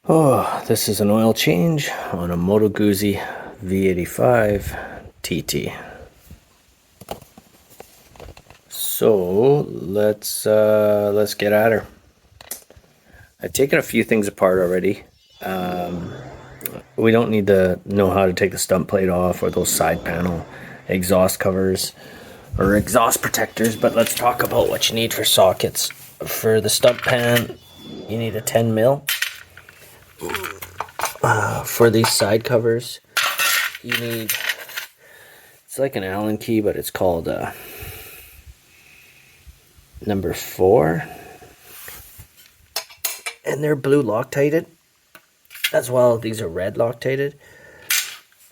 Oh, this is an oil change on a Moto Guzzi V85tt. So let's get at her. I've taken a few things apart already. We don't need to know how to take the stump plate off or those side panel exhaust covers or exhaust protectors, but let's talk about what you need for sockets. For the stump pan, you need a 10 mil. For these side covers, you need, it's like an Allen key, but it's called number 4. And they're blue Loctited as well. These are red Loctited.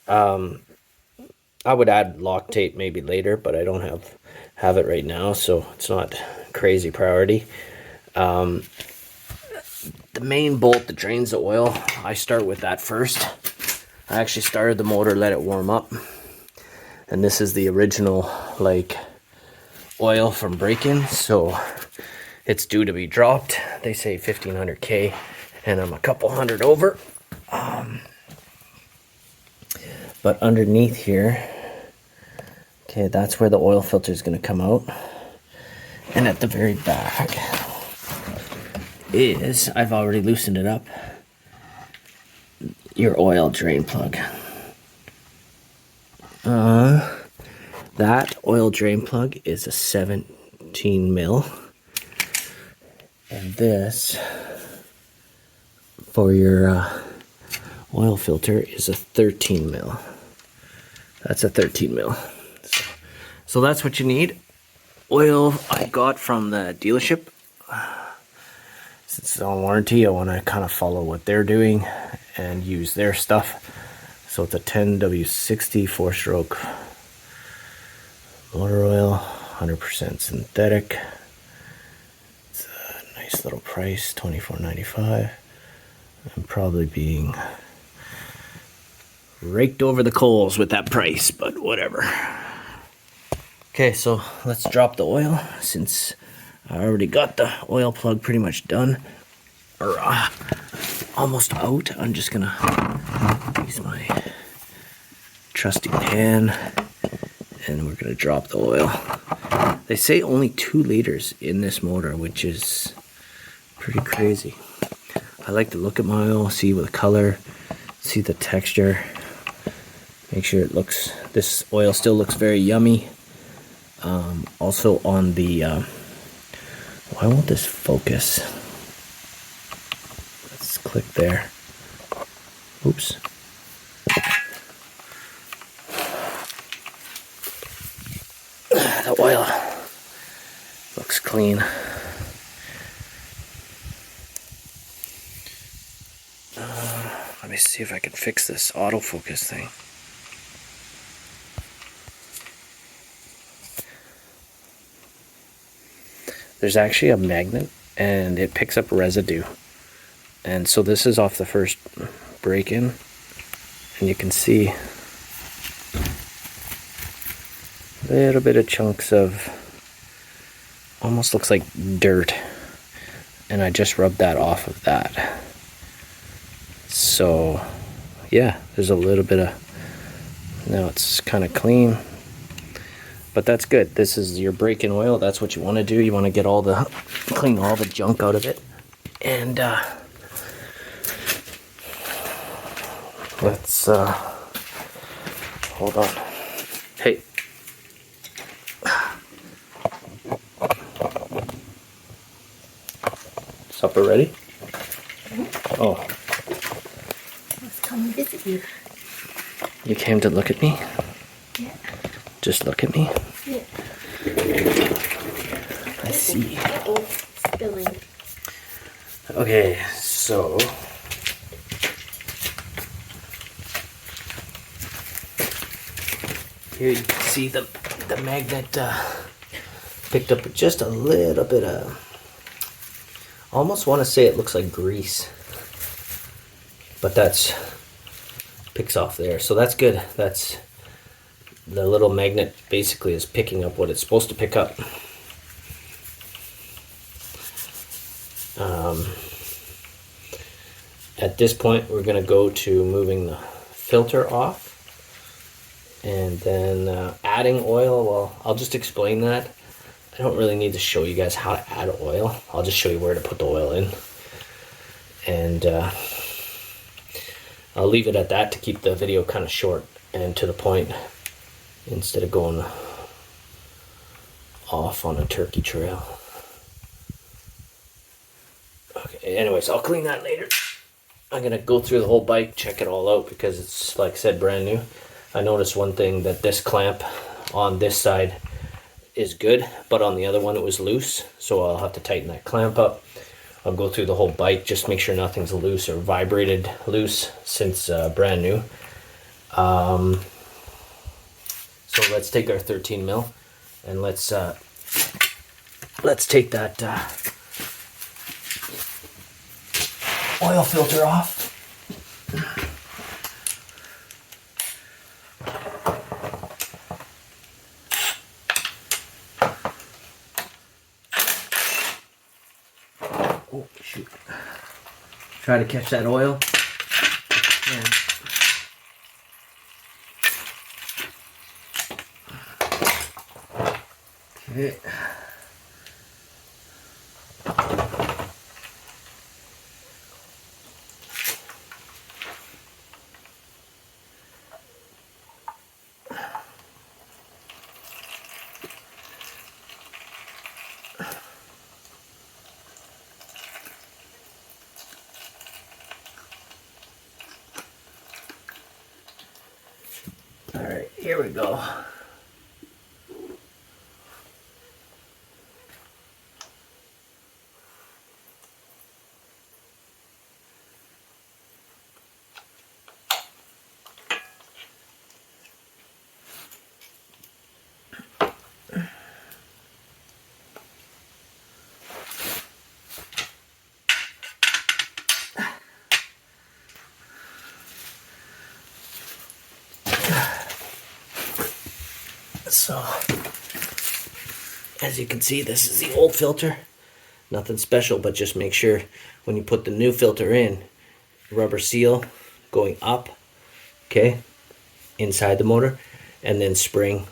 I would add Loctite maybe later, but I don't have it right now, so it's not crazy priority. The main bolt that drains the oil, I start with that first. I actually started the motor, let it warm up, and this is the original like oil from break-in, so it's due to be dropped. They say 1500K, and I'm a couple hundred over. But underneath here, okay, that's where the oil filter is going to come out. And at the very back is, I've already loosened it up, your oil drain plug. That oil drain plug is a 17 mil. And this, for your oil filter, is a 13 mil. That's a 13 mil. So that's what you need. Oil I got from the dealership. Since it's on warranty, I want to kind of follow what they're doing and use their stuff. So it's a 10W60 4-stroke motor oil, 100% synthetic. It's a nice little price, $24.95. I'm probably being raked over the coals with that price, but whatever. Okay, so let's drop the oil. Since I already got the oil plug pretty much done, or almost out, I'm just gonna use my trusty pan, and we're gonna drop the oil. They say only 2 liters in this motor, which is pretty crazy. I like to look at my oil, see the color, see the texture, make sure it looks, this oil still looks very yummy. Also on the, why won't this focus? Let's click there. Oops. The oil looks clean. Let me see if I can fix this autofocus thing. There's actually a magnet and it picks up residue. And so this is off the first break-in, and you can see a little bit of chunks of, almost looks like dirt. And I just rubbed that off of that. So yeah, there's a little bit of, now it's kind of clean, but that's good. This is your break-in oil. That's what you want to do. You want to get clean all the junk out of it. And let's hold on. Hey, supper ready? Oh, Let's come visit you. you came to look at me? Yeah. Just look at me? Yeah. I see. Oh, spilling. Okay, so here you can see the magnet picked up just a little bit of, I almost want to say it looks like grease, but that's picks off there, so that's good. That's the little magnet basically is picking up what it's supposed to pick up. at this point, we're going to go to moving the filter off. And then adding oil, well, I'll just explain that. I don't really need to show you guys how to add oil. I'll just show you where to put the oil in. And I'll leave it at that to keep the video kind of short and to the point, instead of going off on a turkey trail. Okay, anyways, I'll clean that later. I'm gonna go through the whole bike, check it all out, because it's, like I said, brand new. I noticed one thing, that this clamp on this side is good, but on the other one it was loose, so I'll have to tighten that clamp up. I'll go through the whole bike, just make sure nothing's loose or vibrated loose, since brand new. So let's take our 13 mil and let's take that oil filter off. Oh shoot. Try to catch that oil. Yeah. Okay. All right, here we go. So, as you can see, this is the old filter. Nothing special, but just make sure when you put the new filter in, rubber seal going up, okay, inside the motor, and then spring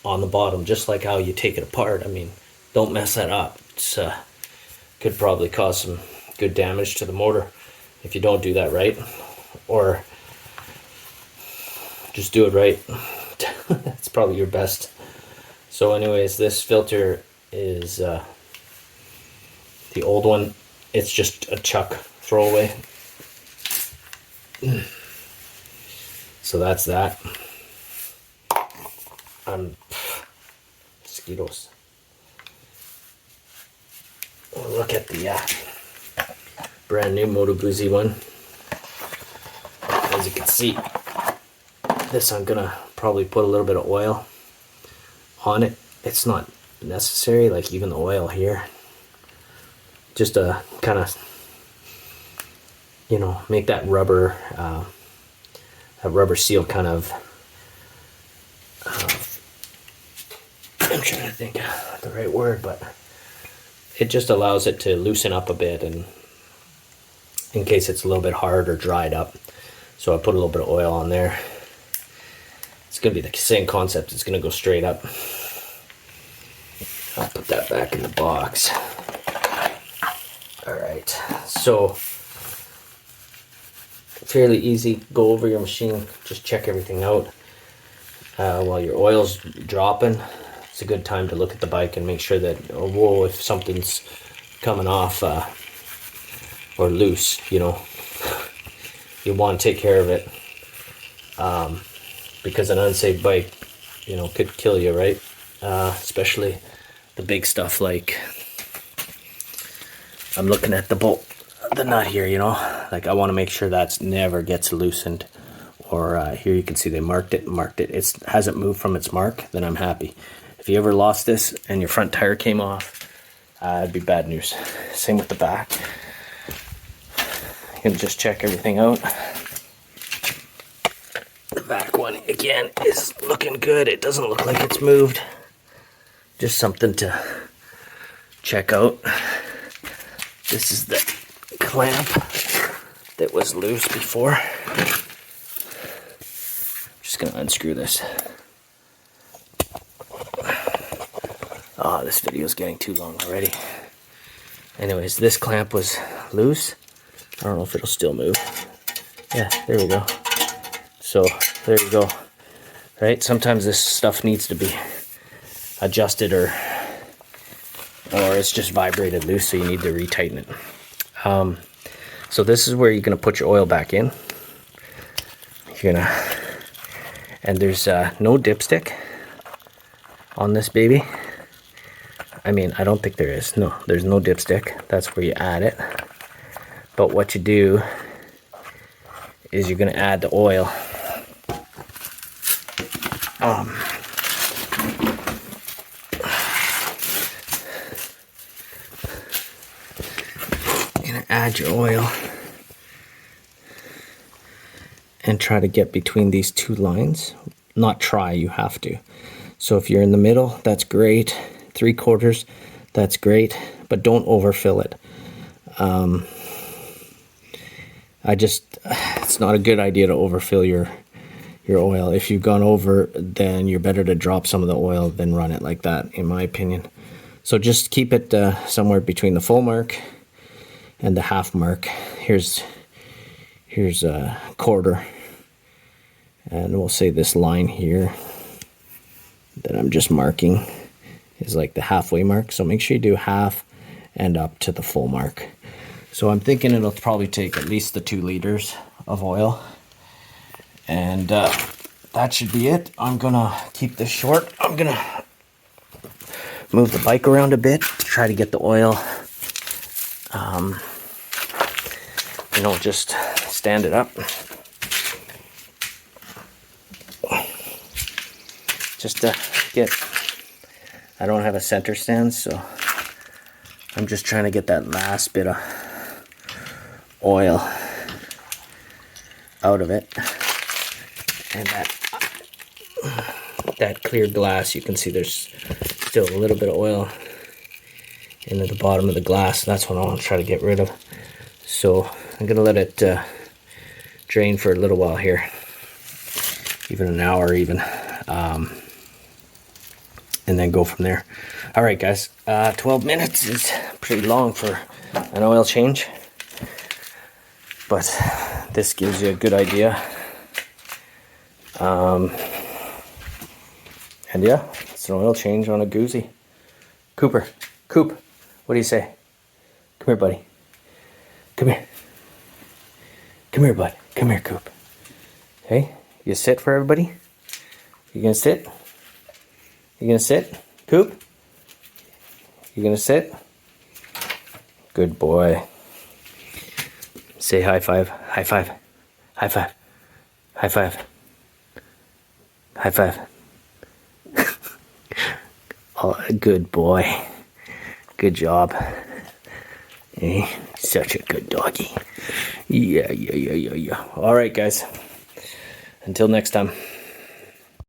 on the bottom, just like how you take it apart. I mean, don't mess that up. It's could probably cause some good damage to the motor if you don't do that right, or just do it right. That's probably your best. So anyways, this filter is the old one. It's just a chuck throwaway. So that's that. Mosquitoes. We'll look at the brand new Moto Guzzi one. As you can see, this I'm gonna probably put a little bit of oil on it. It's not necessary, like even the oil here, just to kind of, you know, make that rubber seal kind of I'm trying to think of the right word, but it just allows it to loosen up a bit, and in case it's a little bit hard or dried up. So I put a little bit of oil on there. It's going to be the same concept. It's going to go straight up. I'll put that back in the box. Alright, so fairly easy. Go over your machine, just check everything out. While your oil's dropping, it's a good time to look at the bike and make sure that, oh, whoa, if something's coming off or loose, you know, you want to take care of it. Because an unsafe bike, you know, could kill you, right? Especially the big stuff, like I'm looking at the bolt, the nut here, you know, like I want to make sure that never gets loosened. Or here you can see they marked it. It hasn't moved from its mark, then I'm happy. If you ever lost this and your front tire came off, it'd be bad news. Same with the back. You can just check everything out. The back one, again, is looking good. It doesn't look like it's moved. Just something to check out. This is the clamp that was loose before. I'm just gonna unscrew this. Oh, this video is getting too long already. Anyways, this clamp was loose. I don't know if it'll still move. Yeah, there we go. So there you go. Right? Sometimes this stuff needs to be adjusted or it's just vibrated loose, so you need to retighten it. So this is where you're gonna put your oil back in. And there's no dipstick on this baby. I mean, I don't think there is. No, there's no dipstick. That's where you add it. But what you do is you're gonna add the oil. You're gonna add your oil and try to get between these two lines. Not try, you have to. So if you're in the middle, that's great. 3/4, that's great, but don't overfill it. It's not a good idea to overfill your oil. If you've gone over, then you're better to drop some of the oil than run it like that, in my opinion. So just keep it somewhere between the full mark and the half mark. Here's a 1/4, and we'll say this line here that I'm just marking is like the halfway mark. So make sure you do half and up to the full mark. So I'm thinking it'll probably take at least the 2 liters of oil, and that should be it. I'm gonna keep this short. I'm gonna move the bike around a bit to try to get the oil, just stand it up. Just to get, I don't have a center stand, so I'm just trying to get that last bit of oil out of it. And that clear glass, you can see there's still a little bit of oil into the bottom of the glass. That's what I want to try to get rid of. So I'm gonna let it drain for a little while here, even an hour even, and then go from there. All right, guys, 12 minutes is pretty long for an oil change, but this gives you a good idea. And yeah, it's an oil change on a Guzzi. Coop, what do you say? Come here, buddy. Come here. Come here, bud. Come here, Coop. Hey, you sit for everybody? You gonna sit? You gonna sit? Coop? You gonna sit? Good boy. Say high five. High five. High five. High five. High five. Oh, good boy. Good job. Hey, such a good doggy. Yeah. All right, guys. Until next time.